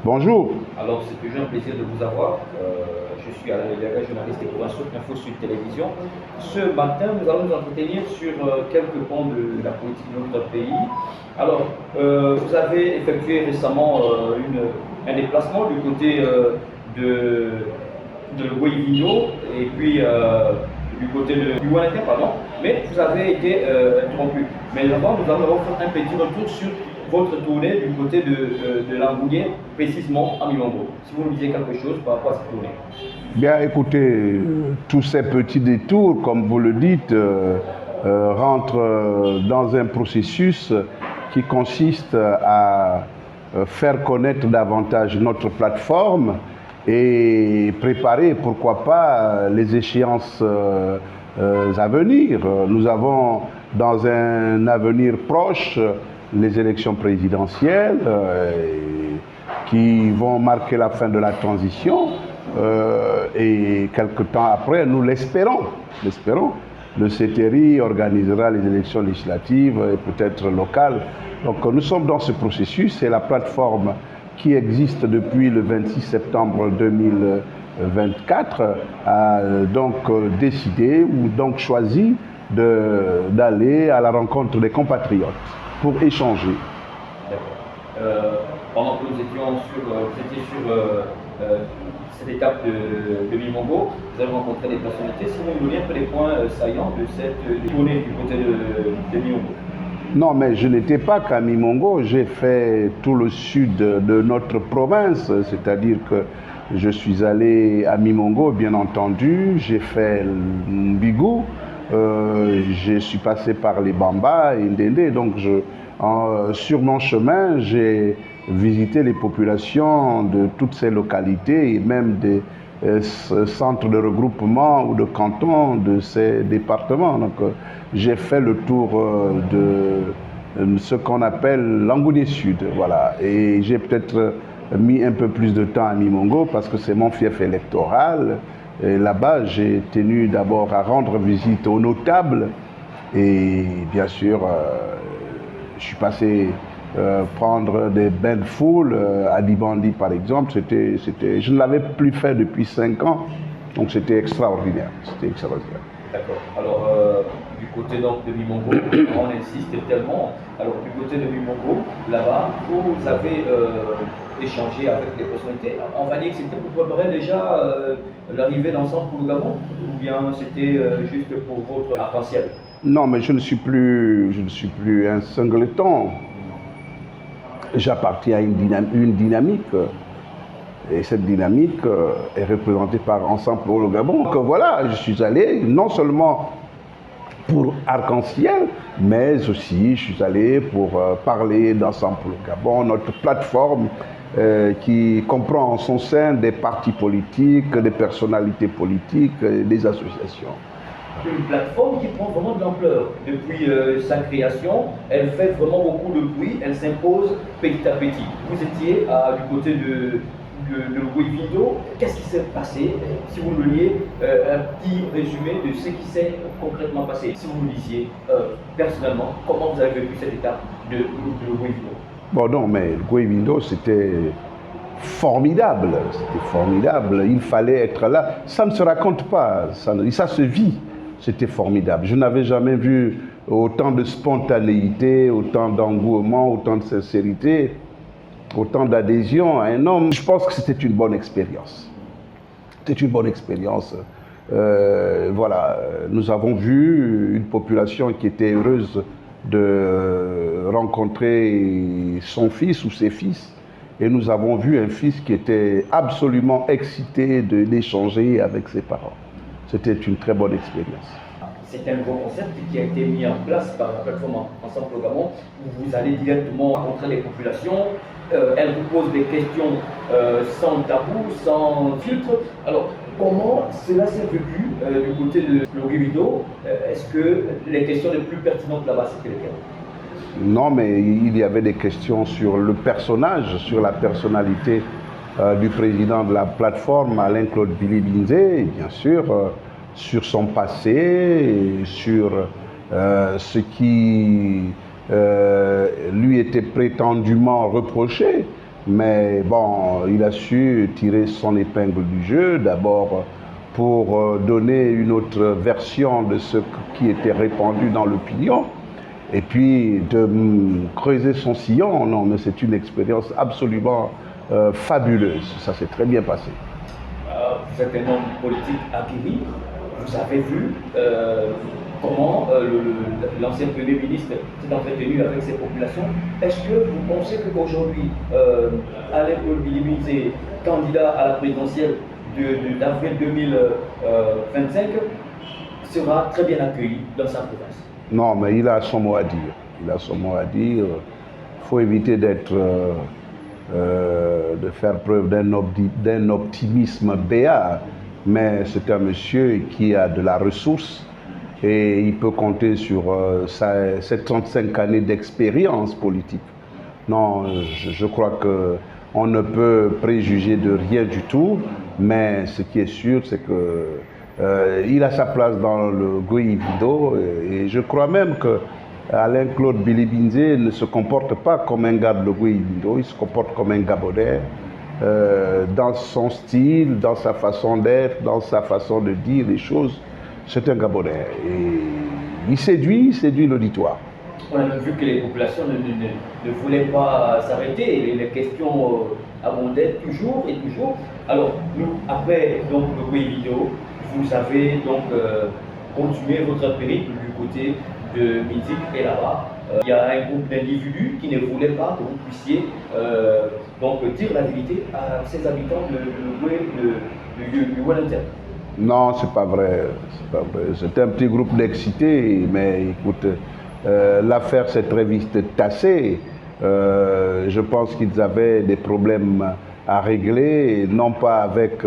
Bonjour. Alors, c'est toujours un plaisir de vous avoir. Je suis Alain Lévesque, journaliste et pour Info Sud Télévision. Ce matin, nous allons nous entretenir sur quelques points de la politique de notre pays. Alors, vous avez effectué récemment un déplacement du côté de Guayaquil et puis du côté du Guanaca, pardon, mais vous avez été interrompu. Mais d'abord, nous allons faire un petit retour sur votre tournée du côté de Lambouillet, précisément à Milongo. Si vous nous disiez quelque chose par rapport à cette tournée. Bien, écoutez, tous ces petits détours, comme vous le dites, rentrent dans un processus qui consiste à faire connaître davantage notre plateforme et préparer, pourquoi pas, les échéances à venir. Nous avons dans un avenir proche les élections présidentielles qui vont marquer la fin de la transition et quelque temps après, nous l'espérons, le CTRI organisera les élections législatives et peut-être locales. Donc nous sommes dans ce processus et la plateforme qui existe depuis le 26 septembre 2024 a donc décidé ou donc choisi d'aller à la rencontre des compatriotes pour échanger. D'accord. Pendant que vous étiez sur cette étape de Milongo, vous avez rencontré des personnalités. Si vous nous donnez un peu les points saillants de cette tournée du côté de Milongo. Non, mais je n'étais pas qu'à Milongo, j'ai fait tout le sud de notre province, c'est-à-dire que je suis allé à Milongo, bien entendu, j'ai fait Mbigou, je suis passé par les Bamba et Ndende, donc sur mon chemin, j'ai visité les populations de toutes ces localités et même des centres de regroupement ou de cantons de ces départements. Donc j'ai fait le tour de ce qu'on appelle l'Angounié Sud, voilà. Et j'ai peut-être mis un peu plus de temps à Milongo parce que c'est mon fief électoral. Et là-bas, j'ai tenu d'abord à rendre visite aux notables et bien sûr, je suis passé prendre des bains de foule à Dibandi par exemple. Je ne l'avais plus fait depuis 5 ans, donc c'était extraordinaire. D'accord. Alors, du côté donc de Milongo, on insiste tellement. Alors, du côté de Milongo, là-bas, vous avez échangé avec les personnalités. On va dire que c'était pour préparer déjà l'arrivée d'ensemble pour le Gabon, ou bien c'était juste pour votre arc-en-ciel? Non, mais je ne suis plus un singleton. J'appartiens à une dynamique. Et cette dynamique est représentée par Ensemble pour le Gabon. Donc voilà, je suis allé non seulement pour Arc-en-Ciel, mais aussi je suis allé pour parler d'Ensemble pour le Gabon, notre plateforme qui comprend en son sein des partis politiques, des personnalités politiques, des associations. Une plateforme qui prend vraiment de l'ampleur. Depuis sa création, elle fait vraiment beaucoup de bruit, elle s'impose petit à petit. Vous étiez du côté de Guayaquil. Qu'est-ce qui s'est passé? Si vous nous liez un petit résumé de ce qui s'est concrètement passé. Si vous nous disiez personnellement, comment vous avez vécu cette étape de Guayaquil? Bon non, mais Guayaquil, c'était formidable. C'était formidable. Il fallait être là. Ça ne se raconte pas, ça se vit. C'était formidable. Je n'avais jamais vu autant de spontanéité, autant d'engouement, autant de sincérité, autant d'adhésion à un homme. Je pense que c'était une bonne expérience. C'était une bonne expérience. Voilà, nous avons vu une population qui était heureuse de rencontrer son fils ou ses fils. Et nous avons vu un fils qui était absolument excité d'échanger avec ses parents. C'était une très bonne expérience. C'est un nouveau concept qui a été mis en place par la plateforme Ensemble au Gabon, où vous allez directement rencontrer les populations. Elles vous posent des questions sans tabou, sans filtre. Alors, comment cela s'est vécu du côté de Guayaquil? Est-ce que les questions les plus pertinentes là-bas, c'était lesquelles? Non, mais il y avait des questions sur le personnage, sur la personnalité du président de la plateforme, Alain-Claude Billy-Binzé, bien sûr, sur son passé, sur ce qui lui était prétendument reproché. Mais bon, il a su tirer son épingle du jeu, d'abord pour donner une autre version de ce qui était répandu dans l'opinion, et puis de creuser son sillon. Non, mais c'est une expérience absolument fabuleuse. Ça s'est très bien passé. Vous êtes un homme politique aguerri. Vous avez vu comment l'ancien Premier ministre s'est entretenu avec ses populations. Est-ce que vous pensez qu'aujourd'hui, Alain Claude Bilibi, candidat à la présidentielle d'avril 2025, sera très bien accueilli dans sa province? Non, mais il a son mot à dire. Il a son mot à dire. Il faut éviter d'être, de faire preuve d'un optimisme béat. Mais c'est un monsieur qui a de la ressource et il peut compter sur ses 35 années d'expérience politique. Non, je crois qu'on ne peut préjuger de rien du tout, mais ce qui est sûr, c'est qu'il a sa place dans le Goïvido et je crois même que Alain Claude Bilibi ne se comporte pas comme un gars de Goïvido, il se comporte comme un Gabonais. Dans son style, dans sa façon d'être, dans sa façon de dire les choses, c'est un Gabonais. Et il séduit l'auditoire. On a vu que les populations ne voulaient pas s'arrêter, les questions abondaient toujours et toujours. Alors, nous, après donc, le Goïvido, vous avez donc continué votre périple du côté de Mizik et là-bas. Il y a un groupe d'individus qui ne voulaient pas que vous puissiez donc dire la vérité à ces habitants du Wellington. Non, c'est pas vrai. C'est pas vrai. C'était un petit groupe d'excités, mais écoute, l'affaire s'est très vite tassée. Je pense qu'ils avaient des problèmes à régler, non pas avec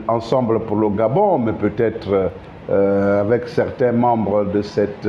Ensemble pour le Gabon, mais peut-être avec certains membres de cette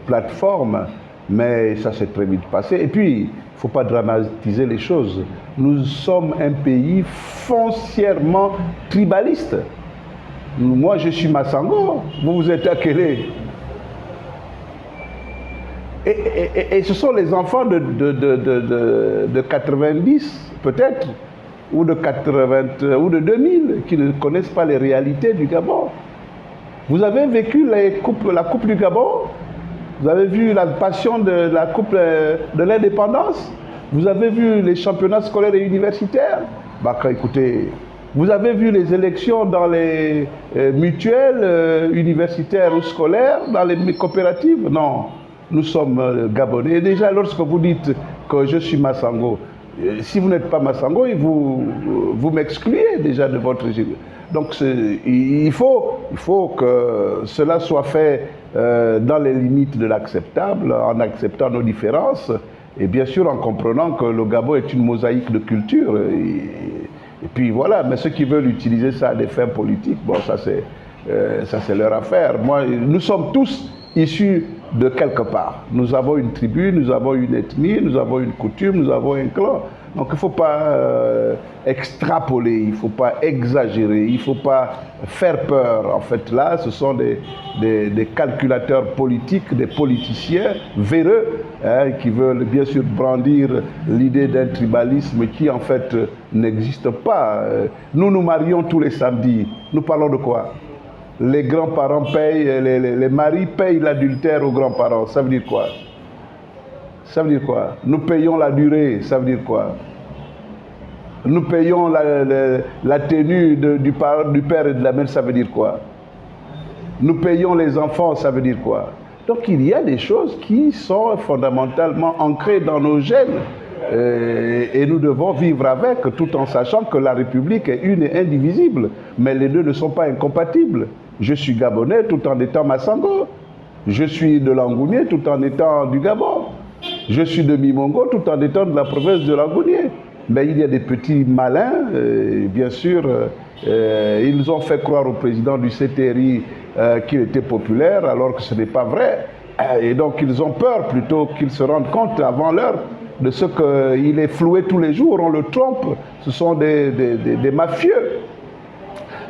plateforme, mais ça s'est très vite passé. Et puis, il ne faut pas dramatiser les choses. Nous sommes un pays foncièrement tribaliste. Moi, je suis Massango, vous êtes Akele. Et ce sont les enfants de 90, peut-être, ou de 80, ou de 2000, qui ne connaissent pas les réalités du Gabon. Vous avez vécu la Coupe du Gabon? Vous avez vu la passion de la Coupe de l'indépendance? Vous avez vu les championnats scolaires et universitaires? Bah, écoutez, vous avez vu les élections dans les mutuelles universitaires ou scolaires, dans les coopératives? Non, nous sommes Gabonais. Et déjà, lorsque vous dites que je suis Massango, si vous n'êtes pas Massango, vous m'excluez déjà de votre régime. Donc il faut que cela soit fait dans les limites de l'acceptable, en acceptant nos différences, et bien sûr en comprenant que le Gabon est une mosaïque de culture. Et puis voilà, mais ceux qui veulent utiliser ça à des fins politiques, bon, ça c'est leur affaire. Nous sommes tous issus de quelque part. Nous avons une tribu, nous avons une ethnie, nous avons une coutume, nous avons un clan. Donc il ne faut pas extrapoler, il ne faut pas exagérer, il ne faut pas faire peur. En fait, là, ce sont des calculateurs politiques, des politiciens véreux, hein, qui veulent bien sûr brandir l'idée d'un tribalisme qui, en fait, n'existe pas. Nous nous marions tous les samedis. Nous parlons de quoi? Les grands-parents payent, les maris payent l'adultère aux grands-parents. Ça veut dire quoi? Ça veut dire quoi? Nous payons la durée, ça veut dire quoi? Nous payons la tenue du père et de la mère, ça veut dire quoi? Nous payons les enfants, ça veut dire quoi? Donc il y a des choses qui sont fondamentalement ancrées dans nos gènes. Et nous devons vivre avec, tout en sachant que la République est une et indivisible. Mais les deux ne sont pas incompatibles. Je suis Gabonais tout en étant Massango. Je suis de Langounier tout en étant du Gabon. Je suis de Mimongo tout en étant de la province de Langounier. Mais il y a des petits malins, bien sûr, ils ont fait croire au président du CTRI qu'il était populaire alors que ce n'est pas vrai. Et donc ils ont peur plutôt qu'ils se rendent compte avant l'heure de ce qu'il est floué tous les jours, on le trompe, ce sont des mafieux.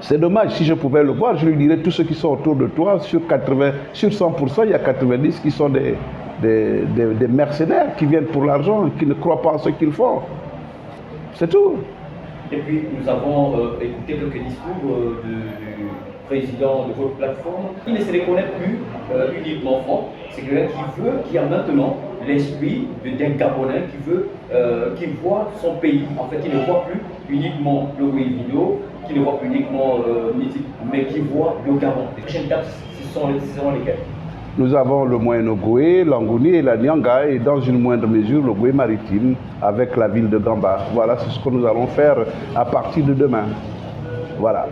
C'est dommage, si je pouvais le voir, je lui dirais tous ceux qui sont autour de toi, sur 100%, il y a 90 qui sont des des mercenaires qui viennent pour l'argent, qui ne croient pas en ce qu'ils font. C'est tout. Et puis nous avons écouté quelques discours du président de votre plateforme. Il ne se reconnaît plus uniquement franc. C'est quelqu'un qui a maintenant l'esprit d'un Gabonais qui voit son pays. En fait, il ne voit plus uniquement le Guévido, qui ne voit plus uniquement Niti, mais qui voit le Gabon. Les prochaines étapes, ce sont lesquelles? Nous avons le Moyen-Ogooué, l'Angouni et la Nyanga, et dans une moindre mesure le Goé maritime avec la ville de Gamba. Voilà, c'est ce que nous allons faire à partir de demain. Voilà.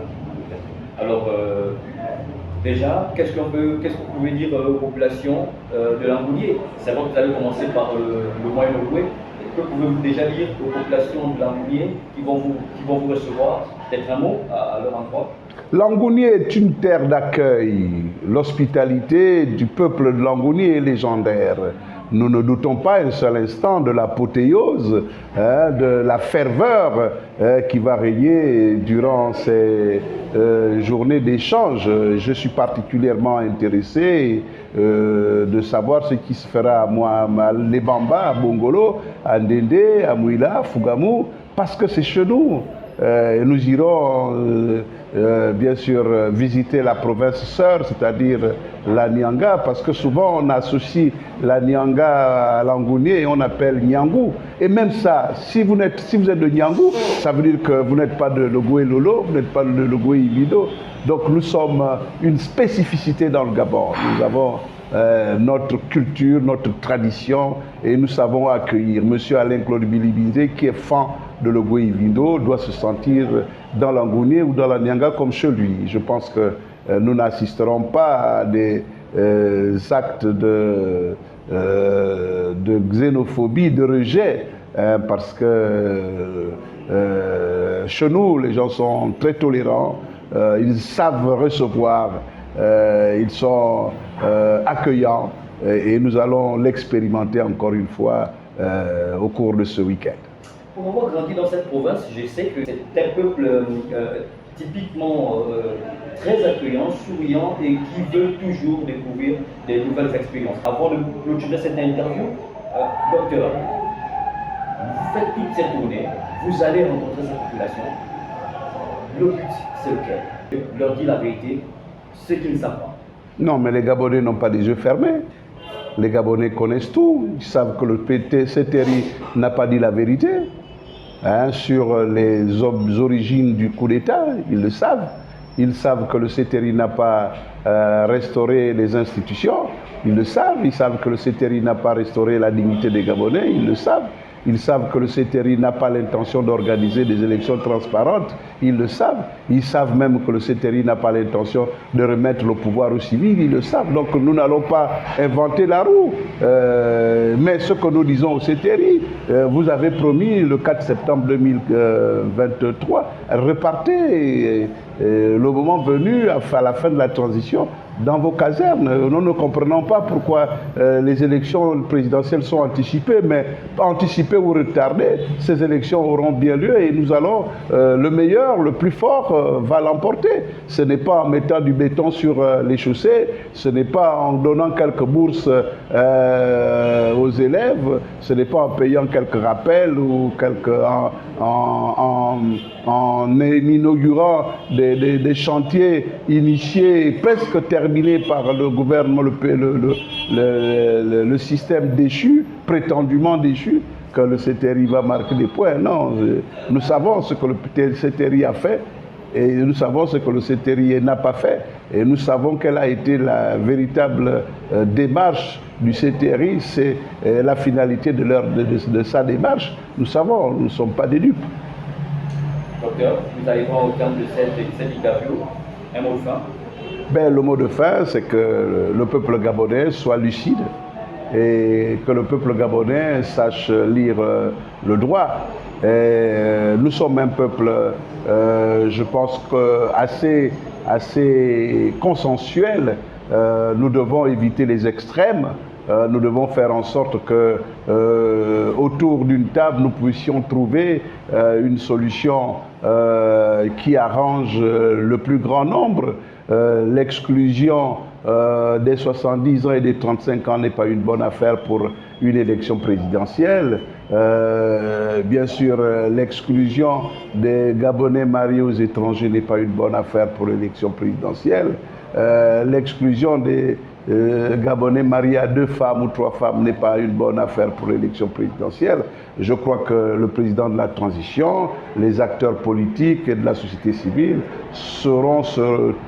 Alors, déjà, qu'est-ce que vous pouvez dire aux populations de l'Angouni? C'est vrai que vous allez commencer par le Moyen-Ogooué. Que pouvez-vous déjà dire aux populations de l'Angouni qui vont vous recevoir? Peut-être un mot à leur endroit? L'Angouni est une terre d'accueil. L'hospitalité du peuple de l'Angouni est légendaire. Nous ne doutons pas un seul instant de l'apothéose, de la ferveur qui va régner durant ces journées d'échange. Je suis particulièrement intéressé de savoir ce qui se fera à Lebamba, à Bongolo, à Ndende, à Mouila, à Fougamou, parce que c'est chez nous. Nous irons bien sûr visiter la province sœur, c'est-à-dire la Nyanga, parce que souvent on associe la Nyanga à l'Angouni et on appelle Nyangou. Et même ça, si vous êtes de Nyangou, ça veut dire que vous n'êtes pas de Logoué Lolo, vous n'êtes pas de Logoué Ibido. Donc nous sommes une spécificité dans le Gabon. Nous avons notre culture, notre tradition, et nous savons accueillir. Monsieur Alain-Claude Bilibizé, qui est fan de Logoué Ibido, doit se sentir dans l'Angouni ou dans la Nyanga comme chez lui. Je pense que nous n'assisterons pas à des actes de xénophobie, de rejet, parce que chez nous, les gens sont très tolérants, ils savent recevoir, ils sont accueillants, et nous allons l'expérimenter encore une fois au cours de ce week-end. Pour avoir grandi dans cette province, je sais que c'est un peuple typiquement très accueillant, souriant et qui veut toujours découvrir des nouvelles expériences. Avant de clôturer cette interview, docteur, vous faites toute cette tournée, vous allez rencontrer cette population. Le but, c'est lequel? Leur dire la vérité, ce qu'ils ne savent pas. Non, mais les Gabonais n'ont pas les yeux fermés. Les Gabonais connaissent tout. Ils savent que le CTRI n'a pas dit la vérité sur les origines du coup d'État. Ils le savent. Ils savent que le CTRI n'a pas restauré les institutions. Ils le savent. Ils savent que le CTRI n'a pas restauré la dignité des Gabonais. Ils le savent. Ils savent que le CTRI n'a pas l'intention d'organiser des élections transparentes. Ils le savent. Ils savent même que le CTRI n'a pas l'intention de remettre le pouvoir aux civils. Ils le savent. Donc nous n'allons pas inventer la roue. Mais ce que nous disons au CTRI, vous avez promis le 4 septembre 2023, repartez le moment venu, à la fin de la transition, dans vos casernes. Nous ne comprenons pas pourquoi les élections présidentielles sont anticipées, mais anticipées ou retardées, ces élections auront bien lieu et nous allons, le meilleur, le plus fort va l'emporter. Ce n'est pas en mettant du béton sur les chaussées, ce n'est pas en donnant quelques bourses aux élèves, ce n'est pas en payant quelques rappels ou en inaugurant des chantiers initiés, presque terminés par le gouvernement, le système déchu, prétendument déchu, que le CTRI va marquer des points. Non, nous savons ce que le CTRI a fait et nous savons ce que le CTRI n'a pas fait. Et nous savons quelle a été la véritable démarche du CTRI, c'est la finalité de sa démarche. Nous savons, nous ne sommes pas des dupes. Docteur, nous arrivons au terme de cette interview. Un mot de fin? Le mot de fin, c'est que le peuple gabonais soit lucide et que le peuple gabonais sache lire le droit. Et nous sommes un peuple, je pense, assez consensuel. Nous devons éviter les extrêmes. Nous devons faire en sorte que autour d'une table, nous puissions trouver une solution qui arrange le plus grand nombre. L'exclusion des 70 ans et des 35 ans n'est pas une bonne affaire pour une élection présidentielle. Bien sûr, l'exclusion des Gabonais mariés aux étrangers n'est pas une bonne affaire pour l'élection présidentielle. L'exclusion des Gabonais mariés à 2 femmes ou 3 femmes n'est pas une bonne affaire pour l'élection présidentielle. Je crois que le président de la transition, les acteurs politiques et de la société civile sauront se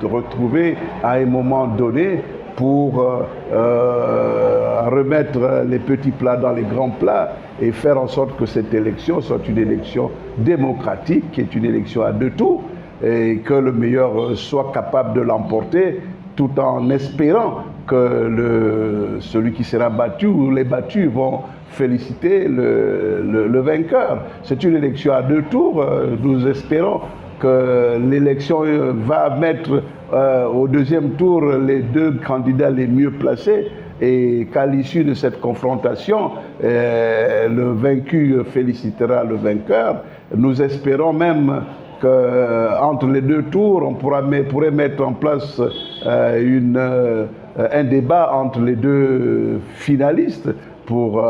retrouver à un moment donné pour remettre les petits plats dans les grands plats et faire en sorte que cette élection soit une élection démocratique, qui est une élection à 2 tours, et que le meilleur soit capable de l'emporter, tout en espérant que celui qui sera battu ou les battus vont féliciter le vainqueur. C'est une élection à 2 tours. Nous espérons que l'élection va mettre au 2e tour les 2 candidats les mieux placés et qu'à l'issue de cette confrontation, le vaincu félicitera le vainqueur. Nous espérons même qu'entre les 2 tours, on pourrait mettre en place un débat entre les 2 finalistes pour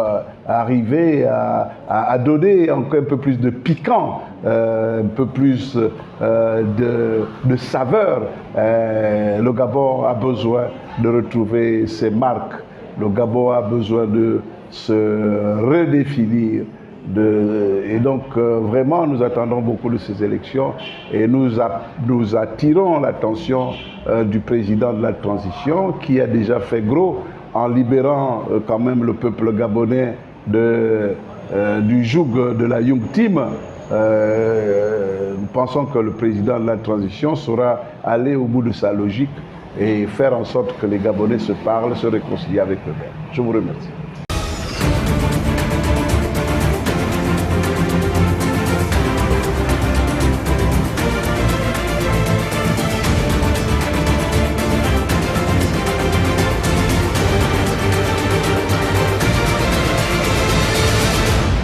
arriver à donner encore un peu plus de piquant, un peu plus de saveur. Le Gabon a besoin de retrouver ses marques. Le Gabon a besoin de se redéfinir. Et donc, vraiment, nous attendons beaucoup de ces élections et nous attirons l'attention du président de la transition qui a déjà fait gros en libérant quand même le peuple gabonais du joug de la Young Team. Nous pensons que le président de la transition saura aller au bout de sa logique et faire en sorte que les Gabonais se parlent, se réconcilient avec eux-mêmes. Je vous remercie.